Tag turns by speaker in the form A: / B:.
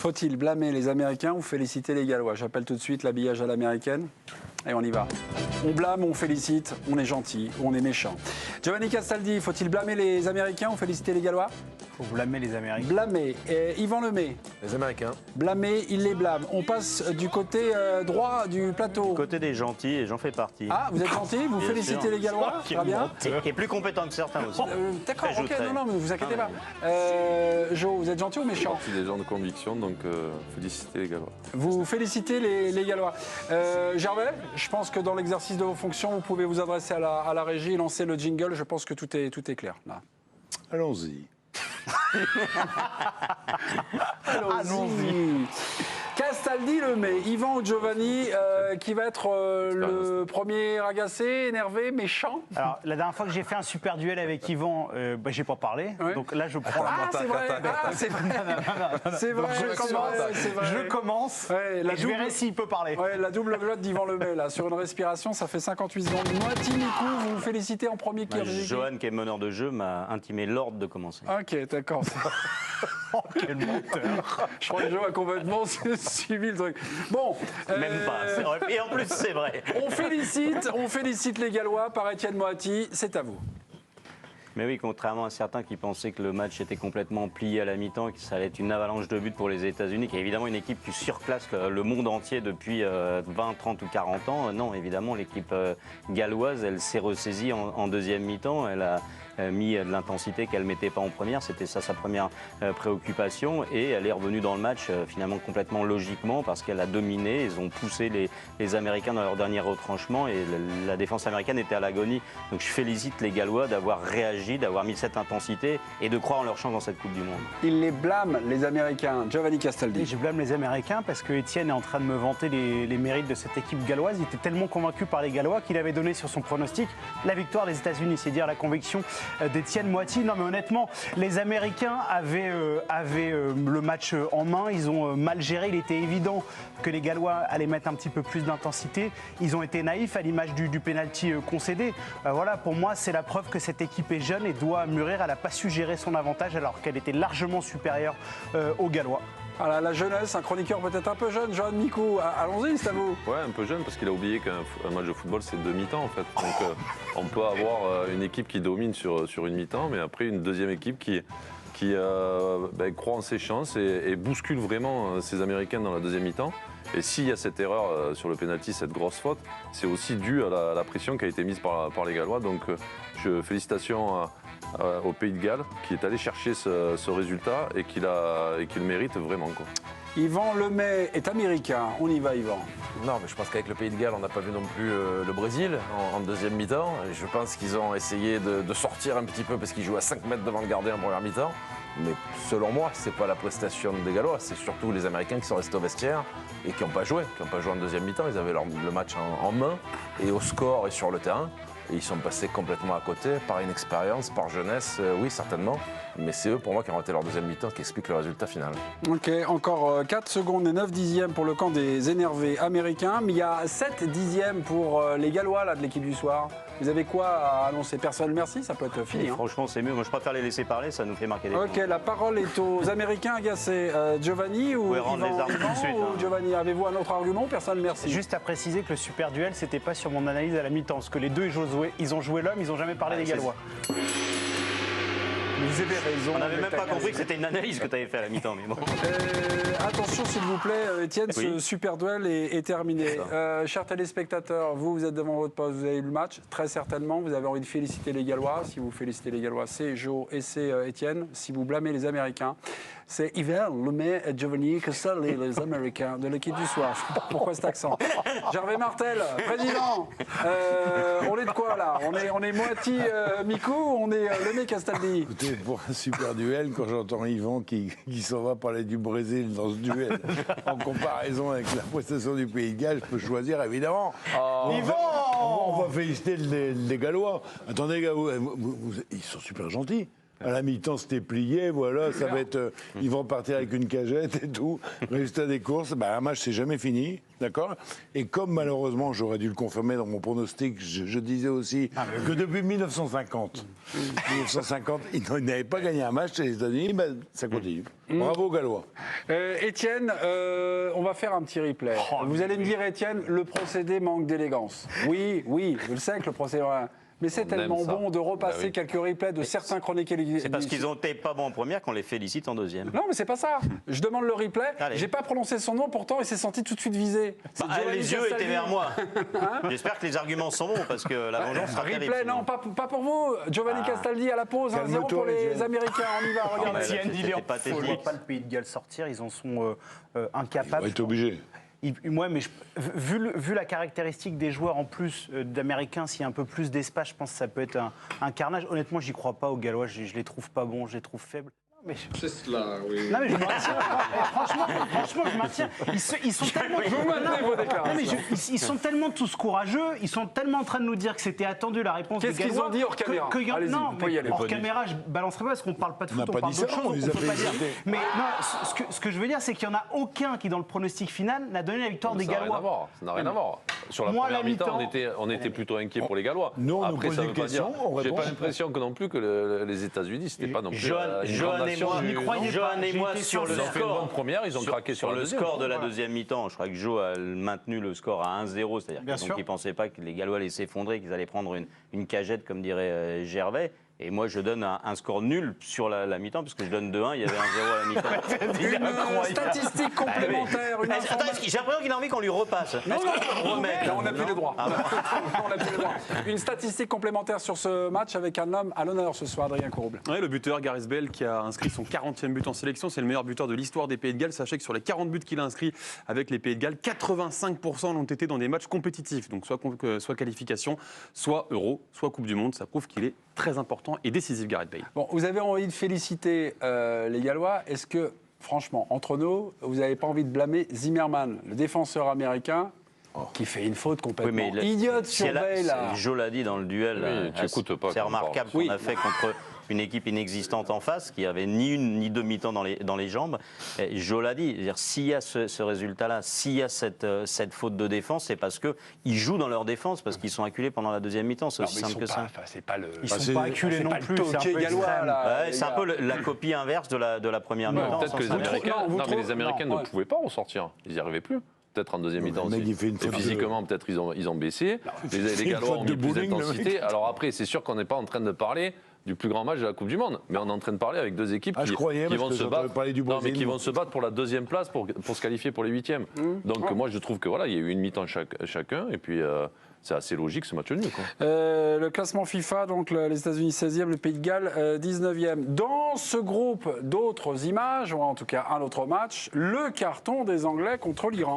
A: Faut-il blâmer les Américains ou féliciter les Gallois? J'appelle tout de suite l'habillage à l'américaine. Et on y va. On blâme, on félicite, on est gentil ou on est méchant. Giovanni Castaldi, faut-il blâmer les Américains ou féliciter les Gallois?
B: Faut blâmer les Américains.
A: Blâmer. Et Yvan Lemay.
C: Les Américains.
A: Blâmer, il les blâme. On passe du côté droit du plateau.
D: Du côté des gentils, et j'en fais partie.
A: Ah, vous êtes gentil, vous
D: Bien
A: félicitez
D: sûr.
A: les Gallois, très bien.
D: Et plus compétent que certains aussi.
A: D'accord, ok,
D: J'ajouterais.
A: non, mais vous inquiétez pas. Jo, vous êtes gentil ou méchant?
C: Je suis des gens de conviction, donc féliciter les Gallois.
A: Vous félicitez les Gallois. Gervais, je pense que dans l'exercice de vos fonctions, vous pouvez vous adresser à la régie, lancer le jingle. Je pense que tout est clair. Là.
E: Allons-y.
A: Allons-y. Castaldi, Lemay, Yvan ou Giovanni, qui va être le premier agacé, énervé, méchant?
B: Alors, la dernière fois que j'ai fait un super duel avec Yvan, j'ai pas parlé.
A: Ouais.
B: Donc là, je prends.
A: Ah, c'est vrai. Ah, c'est vrai. C'est vrai.
B: Je commence.
A: Ouais,
B: Et je verrai s'il peut parler.
A: Ouais, la double glotte d'Yvan Lemay, là, sur une respiration, ça fait 58 secondes. Moiti Mikou, vous félicitez en premier qui
D: Johan, qui est meneur de jeu, m'a intimé l'ordre de commencer.
A: Ok, d'accord.
B: Oh, quel menteur.
A: Je crois que Jo a complètement suivi le truc. Bon.
D: Même pas. C'est vrai. Et en plus, c'est vrai.
A: On félicite les Gallois par Étienne Moati. C'est à vous.
D: Mais oui, contrairement à certains qui pensaient que le match était complètement plié à la mi-temps et que ça allait être une avalanche de buts pour les États-Unis, qui est évidemment une équipe qui surclasse le monde entier depuis 20, 30 ou 40 ans. Non, évidemment, l'équipe galloise, elle s'est ressaisie en deuxième mi-temps. Elle a mis de l'intensité qu'elle ne mettait pas en première. C'était ça sa première préoccupation. Et elle est revenue dans le match finalement complètement logiquement parce qu'elle a dominé. Ils ont poussé les Américains dans leur dernier retranchement et la défense américaine était à l'agonie. Donc je félicite les Gallois d'avoir réagi, d'avoir mis cette intensité et de croire en leur chance dans cette Coupe du Monde.
A: Il les blâme, les Américains. Giovanni Castaldi.
B: Et je blâme les Américains parce que Étienne est en train de me vanter les mérites de cette équipe galloise. Il était tellement convaincu par les Gallois qu'il avait donné sur son pronostic la victoire des États-Unis. C'est dire la conviction d'Étienne Moati. Non mais honnêtement, les Américains avaient le match en main. Ils ont mal géré. Il était évident que les Gallois allaient mettre un petit peu plus d'intensité. Ils ont été naïfs à l'image du pénalty concédé. Voilà, pour moi, c'est la preuve que cette équipe est jeune et doit mûrir. Elle n'a pas su gérer son avantage alors qu'elle était largement supérieure aux Gallois.
A: Voilà, la jeunesse, un chroniqueur peut-être un peu jeune, Johan Mikou. Allons-y, c'est à vous.
C: Ouais, un peu jeune parce qu'il a oublié qu'un match de football c'est demi-temps en fait. Donc on peut avoir une équipe qui domine sur une mi-temps, mais après une deuxième équipe qui croit en ses chances et bouscule vraiment ces Américains dans la deuxième mi-temps. Et s'il y a cette erreur sur le pénalty, cette grosse faute, c'est aussi dû à la pression qui a été mise par les Gallois. Donc félicitations au Pays de Galles qui est allé chercher ce résultat et qui le mérite vraiment, quoi.
A: Yvan Lemay est américain. On y va, Yvan.
F: Non, mais je pense qu'avec le Pays de Galles, on n'a pas vu non plus le Brésil en deuxième mi-temps. Et je pense qu'ils ont essayé de sortir un petit peu parce qu'ils jouent à 5 mètres devant le gardien en première mi-temps. Mais selon moi, c'est pas la prestation des Gallois, c'est surtout les Américains qui sont restés au vestiaire et qui n'ont pas joué en deuxième mi-temps. Ils avaient le match en main et au score et sur le terrain. Et ils sont passés complètement à côté par inexpérience, par jeunesse, oui certainement. Mais c'est eux pour moi qui ont raté leur deuxième mi-temps qui explique le résultat final.
A: Ok, encore 4 secondes et 9 dixièmes pour le camp des énervés américains. Mais il y a 7 dixièmes pour les Gallois là, de l'équipe du soir. Vous avez quoi à annoncer? Personne, merci, ça peut être fini. Hein.
D: Franchement, c'est mieux. Moi, je préfère les laisser parler, ça nous fait marquer des points.
A: Ok, la parole est aux Américains agacés. Giovanni ou
D: pouvez rendre
A: Yvan,
D: les armes tout de suite,
A: ou
D: hein.
A: Giovanni, avez-vous un autre argument? Personne, merci.
B: Juste à préciser que le super duel, c'était pas sur mon analyse à la mi-temps. Parce que les deux, ils ont joué l'homme, ils n'ont jamais parlé des Gallois.
A: Vous avez raison.
D: On n'avait même pas compris que c'était une analyse que tu avais fait à la mi-temps, mais bon.
A: Attention s'il vous plaît, Étienne,
D: Oui.
A: ce super duel est terminé. Chers téléspectateurs, vous êtes devant votre poste, vous avez eu le match, très certainement, vous avez envie de féliciter les Gallois. Si vous félicitez les Gallois, c'est Jo et c'est Étienne. Si vous blâmez les Américains, c'est Yvan Lemay et Giovanni Castaldi, les Américains de l'équipe du soir. Je ne sais pas pourquoi cet accent. Gervais Martel, président, on est de quoi là? On est Moiti Mikou, on est Lemay Castaldi.
E: Écoutez, pour un super duel, quand j'entends Yvan qui s'en va parler du Brésil dans ce duel, en comparaison avec la prestation du Pays de Galles, je peux choisir évidemment.
B: Yvan
E: On va féliciter les Gallois. Attendez, gars, ils sont super gentils. À la mi-temps, c'était plié, voilà, ça va être. Ils vont repartir avec une cagette et tout. Résultat des courses, un match, c'est jamais fini, d'accord. Et comme malheureusement, j'aurais dû le confirmer dans mon pronostic, je disais aussi que depuis 1950, ils n'avaient pas gagné un match chez les États-Unis, ça continue. Bravo, Gallois.
A: Étienne, on va faire un petit replay. Vous allez me dire, Étienne, le procédé manque d'élégance. Oui, je le sais que le procédé... Mais c'est tellement bon de repasser quelques replays de certains chroniqueurs.
D: C'est parce qu'ils ont été pas bons en première qu'on les félicite en deuxième.
A: Non, mais c'est pas ça. Je demande le replay. J'ai pas prononcé son nom, pourtant il s'est senti tout de suite visé.
D: Les yeux étaient vers moi. J'espère que les arguments sont bons parce que la vengeance sera terrible.
A: Replay, non, pas pour vous. Giovanni Castaldi à la pause, 1-0 pour les Américains. On y va, regardez.
B: Étienne, il est en
D: pathétique.
B: fou. Je vois pas le Pays de Galles sortir, ils en sont incapables.
E: On va être obligé.
B: Ouais, mais vu la caractéristique des joueurs en plus d'Américains, s'il y a un peu plus d'espace, je pense que ça peut être un carnage. Honnêtement, j'y crois pas aux Gallois, je les trouve pas bons, je les trouve faibles.
G: C'est cela, oui.
B: Non mais je maintiens. Franchement, je maintiens. Ils sont tellement. Ils sont tellement tous courageux. Ils sont tellement en train de nous dire que c'était attendu la réponse des Gallois.
A: Qu'est-ce qu'ils ont dit hors caméra?
B: Non, mais hors caméra, je balancerai pas parce qu'on parle pas de foot, on parle d'autre chose. On peut pas dire. Mais non, ce que je veux dire, c'est qu'il y en a aucun qui dans le pronostic final n'a donné la victoire des Gallois.
C: Ça n'a rien à voir. Sur la première mi-temps, on était plutôt inquiets pour les Gallois.
E: Nous, on nous
C: après,
E: pose
C: ça
E: des
C: veut pas dire.
E: questions, on
C: J'ai
E: répond.
C: pas l'impression que non plus que les États-Unis, c'était pas non plus.
D: Johan et moi sur le
C: Ils ont fait une bonne
D: score.
C: première, ils ont craqué sur
D: le score de la deuxième mi-temps. Je crois que Joe a maintenu le score à 1-0, c'est-à-dire qu'ils ne pensaient pas que les Gallois allaient s'effondrer, qu'ils allaient prendre une cagette, comme dirait Gervais. Et moi, je donne un score nul sur la mi-temps, parce que je donne 2-1, il y avait 1-0 à la mi-temps.
A: Une statistique complémentaire.
D: Attends, j'ai l'impression qu'il a envie qu'on lui repasse.
A: Non, on n'a plus les droits. On n'a plus les droits. Une statistique complémentaire sur ce match avec un homme à l'honneur ce soir, Adrien Courble.
H: Ouais, le buteur Gareth Bale qui a inscrit son 40e but en sélection, c'est le meilleur buteur de l'histoire des Pays de Galles. Sachez que sur les 40 buts qu'il a inscrits avec les Pays de Galles, 85% l'ont été dans des matchs compétitifs, donc soit qualification, soit Euro, soit Coupe du Monde. Ça prouve qu'il est très important et décisif, Gareth Bale.
A: Bon, vous avez envie de féliciter les Gallois. Est-ce que, franchement, entre nous, vous n'avez pas envie de blâmer Zimmerman, le défenseur américain, qui fait une faute complètement idiote sur Bale?
D: Joe l'a dit dans le duel. C'est remarquable qu'on a fait contre une équipe inexistante en face, qui avait ni une ni deux mi-temps dans les jambes. Et Joe l'a dit, s'il y a ce résultat-là, s'il y a cette faute de défense, c'est parce qu'ils jouent dans leur défense, parce qu'ils sont acculés pendant la deuxième mi-temps. C'est aussi simple que ça.
B: Ils sont pas acculés non plus.
D: C'est un peu la copie inverse de la première mi-temps.
C: Peut-être que les Américains ne pouvaient pas en sortir. Ils n'y arrivaient plus. Peut-être en deuxième mi-temps aussi. Et physiquement, peut-être ils ont baissé. Les Gallois ont mis plus d'intensité. Alors après, c'est sûr qu'on n'est pas en train de parler du plus grand match de la Coupe du Monde, mais on est en train de parler avec deux équipes qui vont se battre pour la deuxième place pour se qualifier pour les huitièmes. Donc moi, je trouve que voilà, il y a eu une mi-temps chacun, et puis c'est assez logique ce match nul.
A: Le classement FIFA, donc les États-Unis 16e, le Pays de Galles 19e. Dans ce groupe d'autres images, ou en tout cas un autre match, le carton des Anglais contre l'Iran.